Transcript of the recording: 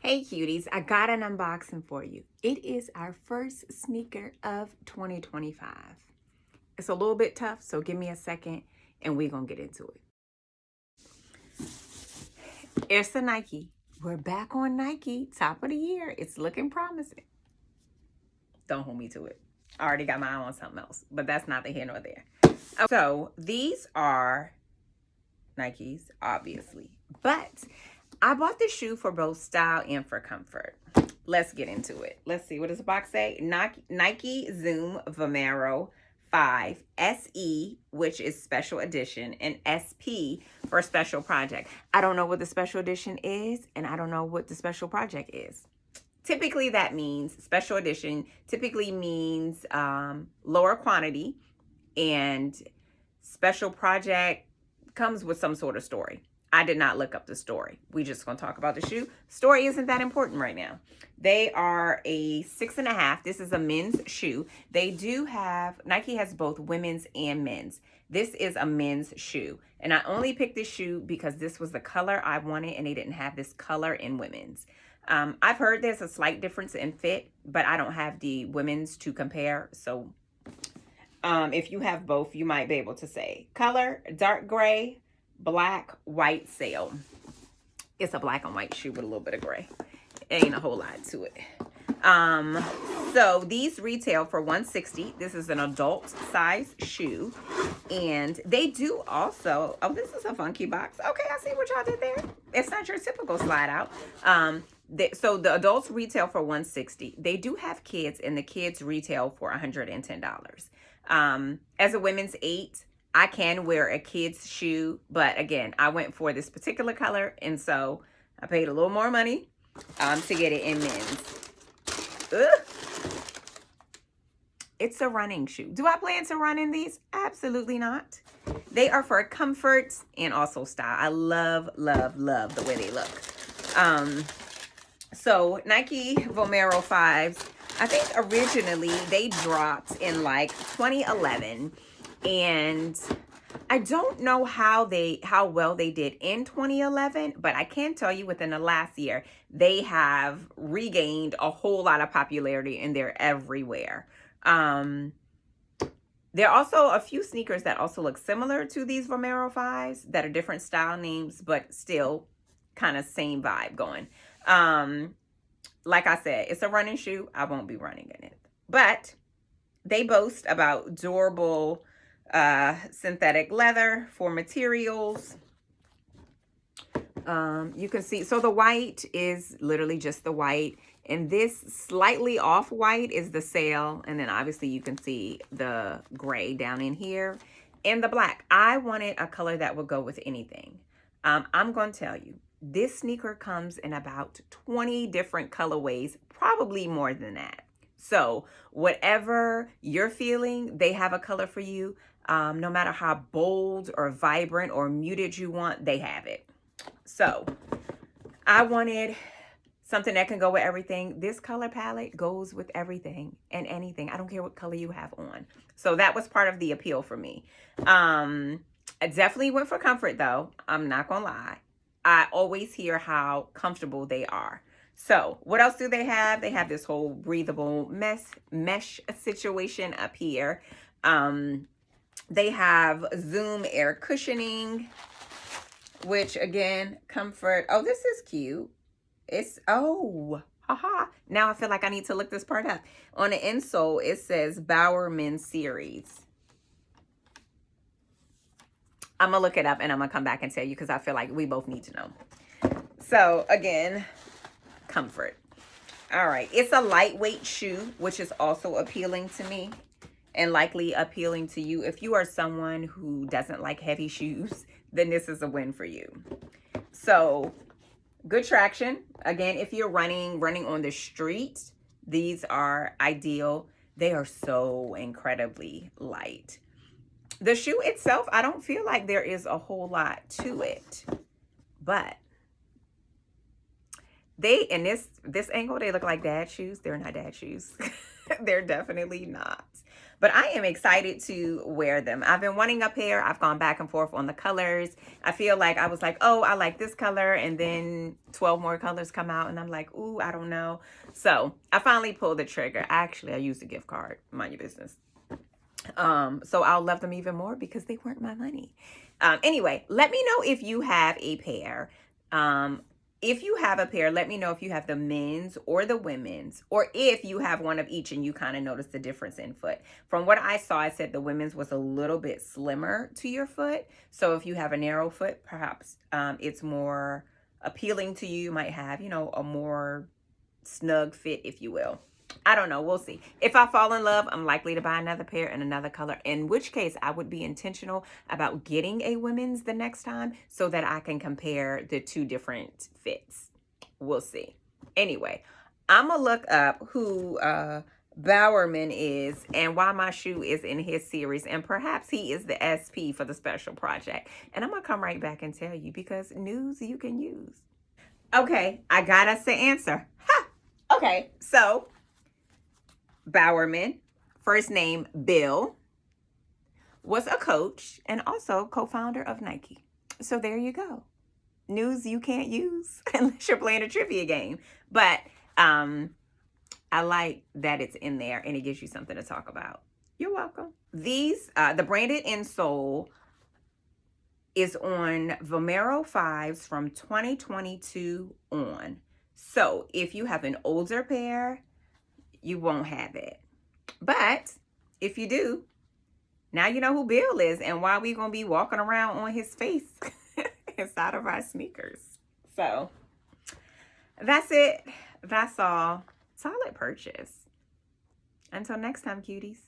Hey cuties, I got an unboxing for you. It is our first sneaker of 2025. It's a little bit tough, so give me a second and we're gonna get into it. It's the Nike. We're back on Nike, top of the year. It's looking promising. Don't hold me to it. I already got my eye on something else, but that's neither here nor there. So these are Nikes, obviously, but I bought this shoe for both style and for comfort. Let's get into it. Let's see, what does the box say? Nike Zoom Vomero 5 SE, which is special edition, and SP for special project. I don't know what the special edition is, and I don't know what the special project is. Typically, that means special edition typically means lower quantity, and special project comes with some sort of story. I did not look up the story. We just gonna talk about the shoe. Story isn't that important right now. They are a 6.5. This is a men's shoe. They do have, Nike has both women's and men's. This is a men's shoe. And I only picked this shoe because this was the color I wanted and they didn't have this color in women's. I've heard there's a slight difference in fit, but I don't have the women's to compare. So if you have both, you might be able to say. Color, dark gray, black, white sail. It's a black and white shoe with a little bit of gray. Ain't a whole lot to it. So these retail for $160. This is an adult size shoe. And they do also, oh, this is a funky box. Okay, I see what y'all did there. It's not your typical slide out. So the adults retail for $160. They do have kids, and the kids retail for $110. As a women's 8, I can wear a kid's shoe, but again, I went for this particular color, and so I paid a little more money to get it in men's. Ugh. It's a running shoe. Do I plan to run in these? Absolutely not. They are for comfort and also style. I love, love, love the way they look. So Nike Vomero 5s, I think originally they dropped in like 2011, and I don't know how well they did in 2011, but I can tell you within the last year, they have regained a whole lot of popularity and they're everywhere. There are also a few sneakers that also look similar to these Vomero 5s that are different style names, but still kind of same vibe going. Like I said, it's a running shoe. I won't be running in it, but they boast about durable synthetic leather for materials. You can see, so the white is literally just the white, and this slightly off white is the sail, and then obviously you can see the gray down in here and the black. I wanted a color that would go with anything. I'm going to tell you, this sneaker comes in about 20 different colorways, probably more than that. So whatever you're feeling, they have a color for you. No matter how bold or vibrant or muted you want, they have it. So I wanted something that can go with everything. This color palette goes with everything and anything. I don't care what color you have on. So that was part of the appeal for me. I definitely went for comfort though. I'm not gonna lie. I always hear how comfortable they are. So what else do they have? They have this whole breathable mesh situation up here. They have Zoom air cushioning, which again, comfort. Oh, this is cute. It's, oh, haha. Now I feel like I need to look this part up. On the insole, it says Bowerman Series. I'm going to look it up and I'm going to come back and tell you because I feel like we both need to know. So again, comfort. All right. It's a lightweight shoe, which is also appealing to me and likely appealing to you. If you are someone who doesn't like heavy shoes, then this is a win for you. So good traction. Again, if you're running on the street, these are ideal. They are so incredibly light. The shoe itself, I don't feel like there is a whole lot to it, but they, in this angle, they look like dad shoes. They're not dad shoes. They're definitely not. But I am excited to wear them. I've been wanting a pair. I've gone back and forth on the colors. I feel like I was like, oh, I like this color. And then 12 more colors come out. And I'm like, ooh, I don't know. So I finally pulled the trigger. Actually, I used a gift card. Mind your business. So I'll love them even more because they weren't my money. Anyway, let me know if you have a pair. If you have a pair, let me know if you have the men's or the women's, or if you have one of each and you kind of notice the difference in foot. From what I saw, I said the women's was a little bit slimmer to your foot. So if you have a narrow foot, perhaps it's more appealing to you. You might have, a more snug fit, if you will. I don't know. We'll see. If I fall in love, I'm likely to buy another pair in another color, in which case I would be intentional about getting a women's the next time so that I can compare the two different fits. We'll see. Anyway, I'm going to look up who Bowerman is and why my shoe is in his series, and perhaps he is the SP for the special project. And I'm going to come right back and tell you, because news you can use. Okay, I got us the answer. Ha! Okay, so Bowerman, first name Bill, was a coach and also co-founder of Nike. So there you go. News you can't use unless you're playing a trivia game. But I like that it's in there and it gives you something to talk about. You're welcome. These, the branded insole is on Vomero 5s from 2022 on. So if you have an older pair, you won't have it. But if you do, now you know who Bill is and why we're going to be walking around on his face inside of our sneakers. So that's it. That's all. Solid purchase. Until next time, cuties.